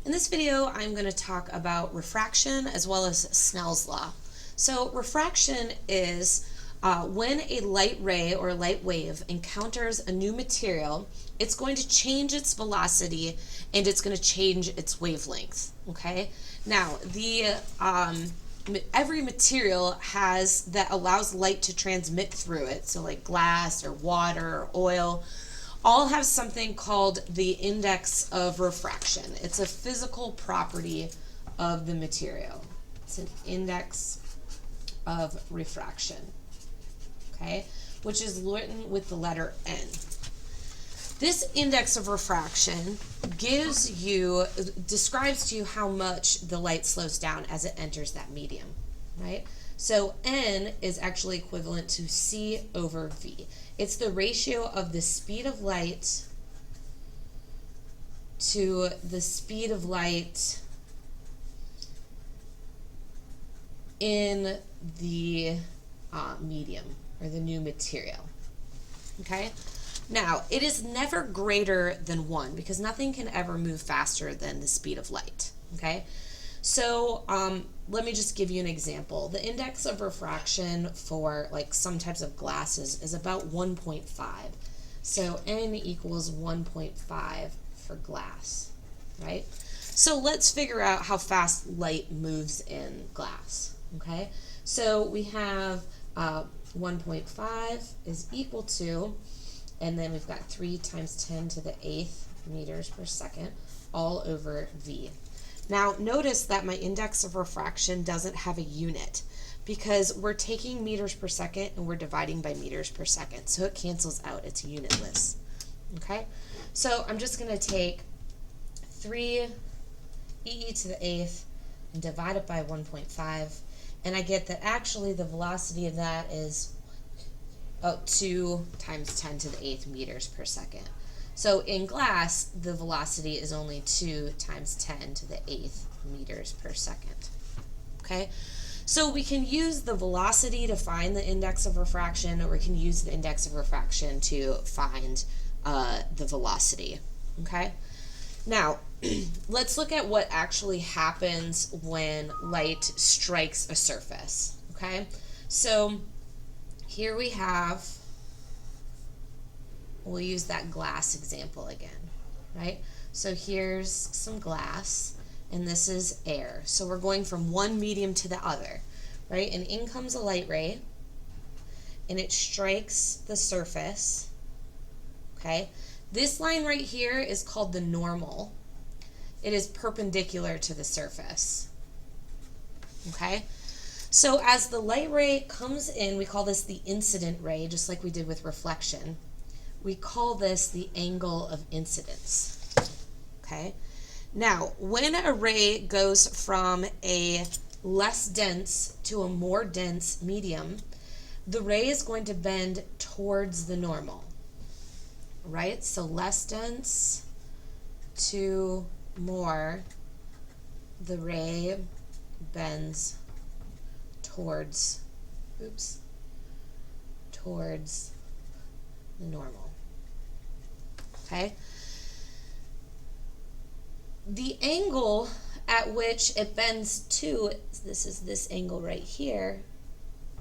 In this video, I'm going to talk about refraction as well as Snell's law. So refraction is when a light ray or light wave encounters a new material, it's going to change its velocity and it's going to change its wavelength. Okay. Now every material has that allows light to transmit through it. So like glass or water or oil, all have something called the index of refraction. It's a physical property of the material. It's an index of refraction, okay, which is written with the letter N. This index of refraction describes to you how much the light slows down as it enters that medium, right? So N is actually equivalent to C over V. It's the ratio of the speed of light to the speed of light in the medium or the new material. Okay? Now, it is never greater than 1 because nothing can ever move faster than the speed of light. Okay? So let me just give you an example. The index of refraction for like some types of glasses is about 1.5. So N equals 1.5 for glass, right? So let's figure out how fast light moves in glass, okay? So we have 1.5 is equal to, and then we've got 3 times 10 to the 8th meters per second all over V. Now notice that my index of refraction doesn't have a unit because we're taking meters per second and we're dividing by meters per second. So it cancels out, it's unitless. Okay, so I'm just going to take 3 e to the 8th and divide it by 1.5, and I get that actually the velocity of that is 2 times 10 to the 8th meters per second. So in glass, the velocity is only 2 times 10 to the 8th meters per second. Okay? So we can use the velocity to find the index of refraction, or we can use the index of refraction to find the velocity. Okay? Now, let's look at what actually happens when light strikes a surface. Okay? So here we have, we'll use that glass example again, right? So here's some glass, and this is air. So we're going from one medium to the other, right? And in comes a light ray, and it strikes the surface, okay? This line right here is called the normal. It is perpendicular to the surface, okay? So as the light ray comes in, we call this the incident ray, just like we did with reflection. We call this the angle of incidence, okay? Now, when a ray goes from a less dense to a more dense medium, the ray is going to bend towards the normal, right? So less dense to more, the ray bends towards, towards the normal. Okay? The angle at which it bends to, this is this angle right here.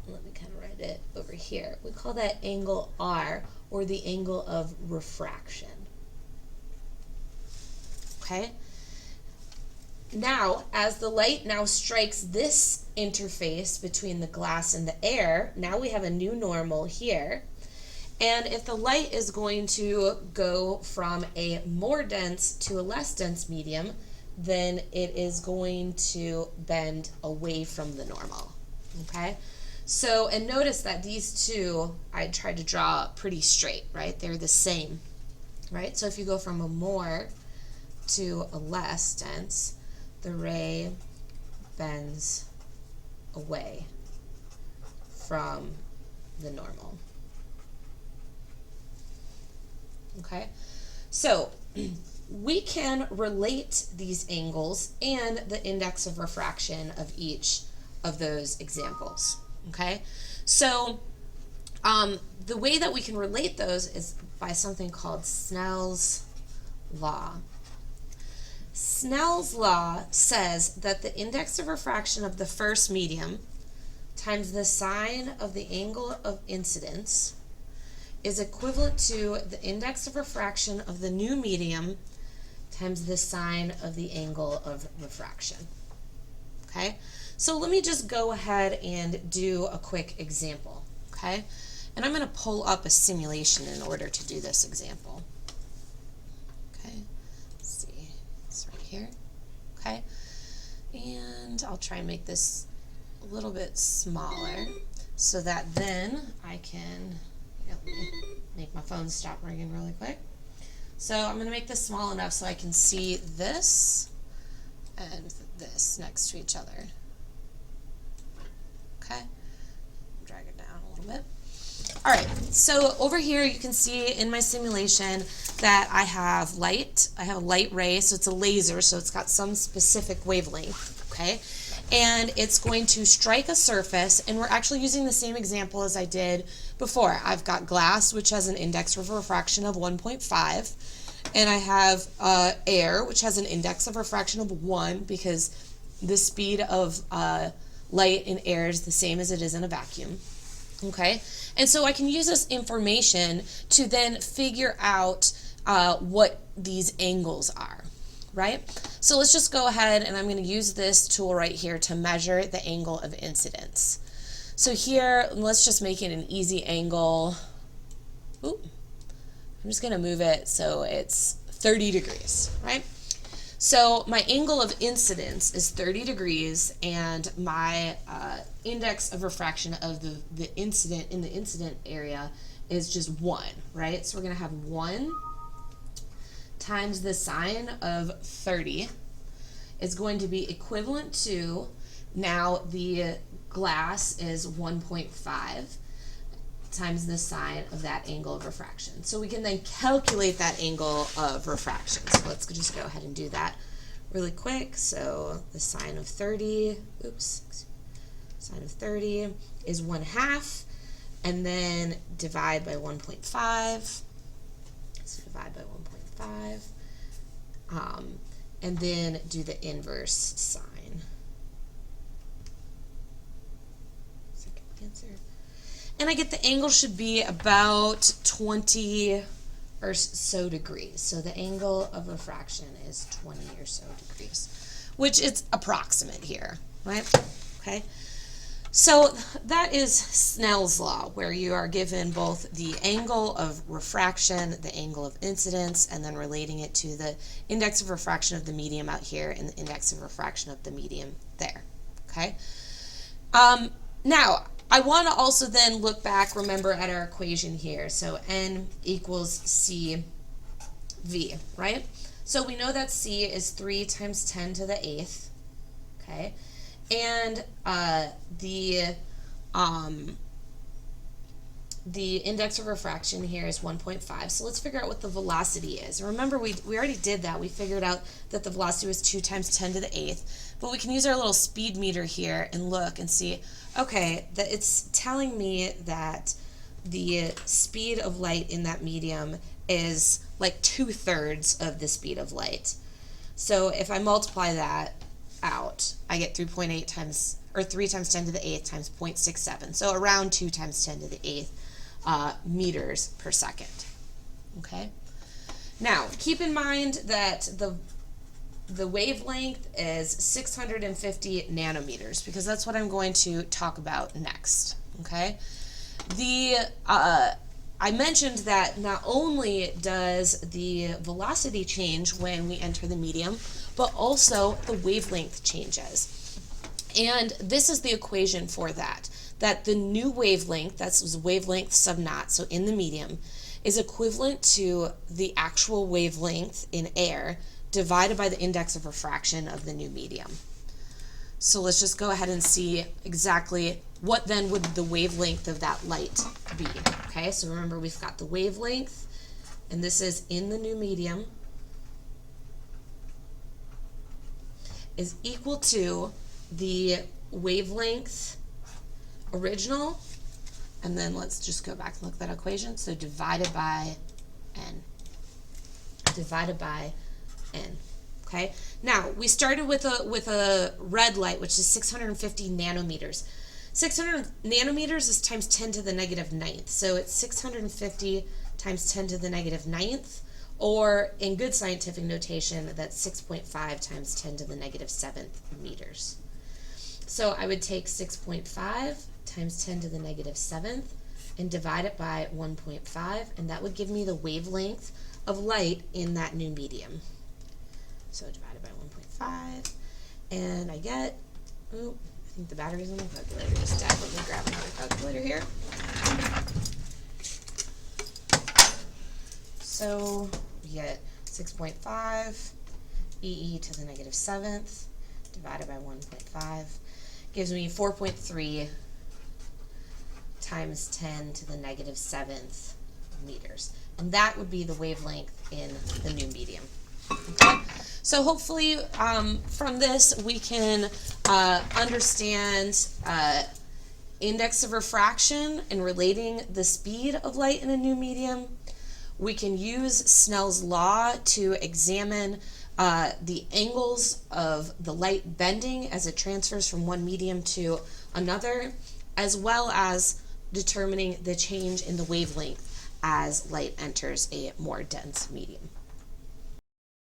Let me kind of write it over here. We call that angle R, or the angle of refraction. Okay? Now, as the light now strikes this interface between the glass and the air, now we have a new normal here. And if the light is going to go from a more dense to a less dense medium, then it is going to bend away from the normal, okay? So, and notice that these two, I tried to draw pretty straight, right? They're the same, right? So if you go from a more to a less dense, the ray bends away from the normal. Okay, so we can relate these angles and the index of refraction of each of those examples. Okay, so the way that we can relate those is by something called Snell's law. Snell's law says that the index of refraction of the first medium times the sine of the angle of incidence is equivalent to the index of refraction of the new medium times the sine of the angle of refraction. Okay, so let me just go ahead and do a quick example. Okay, and I'm going to pull up a simulation in order to do this example. Okay, let's see, it's right here. Okay, and I'll try and make this a little bit smaller so that then I can make my phone stop ringing really quick. So I'm going to make this small enough so I can see this and this next to each other. Okay, drag it down a little bit. All right, so over here you can see in my simulation that I have light. I have a light ray, so it's a laser, so it's got some specific wavelength, okay? And it's going to strike a surface, and we're actually using the same example as I did before. I've got glass, which has an index of refraction of 1.5, and I have air, which has an index of refraction of 1, because the speed of light in air is the same as it is in a vacuum. Okay, and so I can use this information to then figure out what these angles are, right? So let's just go ahead and I'm going to use this tool right here to measure the angle of incidence. So here, let's just make it an easy angle. Ooh, I'm just going to move it so it's 30 degrees, right? So my angle of incidence is 30 degrees, and my index of refraction of the incident in the incident area is just 1, right? So we're going to have 1 times the sine of 30 is going to be equivalent to, now the glass is 1.5 times the sine of that angle of refraction. So we can then calculate that angle of refraction. So let's just go ahead and do that really quick. So the sine of 30, sine of 30 is 1/2, and then divide by 1.5. So divide by 1.5, and then do the inverse sine. Second answer. And I get the angle should be about 20 or so degrees. So the angle of refraction is 20 or so degrees, which is approximate here, right? Okay. So that is Snell's law, where you are given both the angle of refraction, the angle of incidence, and then relating it to the index of refraction of the medium out here and the index of refraction of the medium there. Okay. Now, I want to also then look back, remember, at our equation here. So N equals CV, right? So we know that C is 3 times 10 to the 8th, okay? And the index of refraction here is 1.5. So let's figure out what the velocity is. Remember, we already did that. We figured out that the velocity was 2 times 10 to the 8th. But we can use our little speed meter here and look and see, okay, that it's telling me that the speed of light in that medium is like 2/3 of the speed of light. So if I multiply that out, I get 3.8 times, or 3 times 10 to the 8th times 0.67. So around 2 times 10 to the 8th meters per second. Okay. Now, keep in mind that the wavelength is 650 nanometers, because that's what I'm going to talk about next. Okay. I mentioned that not only does the velocity change when we enter the medium, but also the wavelength changes. And this is the equation for that the new wavelength, that's wavelength sub naught, so in the medium, is equivalent to the actual wavelength in air divided by the index of refraction of the new medium. So let's just go ahead and see exactly what then would the wavelength of that light be. Okay, so remember, we've got the wavelength, and this is in the new medium, is equal to the wavelength original, and then let's just go back and look at that equation. So divided by n. Divided by n. Okay, now we started with a red light, which is 650 nanometers. 600 nanometers is times 10 to the negative ninth, so it's 650 times 10 to the negative ninth, or in good scientific notation, that's 6.5 times 10 to the negative seventh meters. So I would take 6.5 times 10 to the negative seventh and divide it by 1.5, and that would give me the wavelength of light in that new medium. So divided by 1.5, and I get, oh, I think the battery's on the calculator. Just let me grab another calculator here. So we get 6.5 e to the negative seventh divided by 1.5 gives me 4.3 times 10 to the negative seventh meters. And that would be the wavelength in the new medium. Okay? So hopefully from this we can understand index of refraction and relating the speed of light in a new medium. We can use Snell's law to examine the angles of the light bending as it transfers from one medium to another, as well as determining the change in the wavelength as light enters a more dense medium.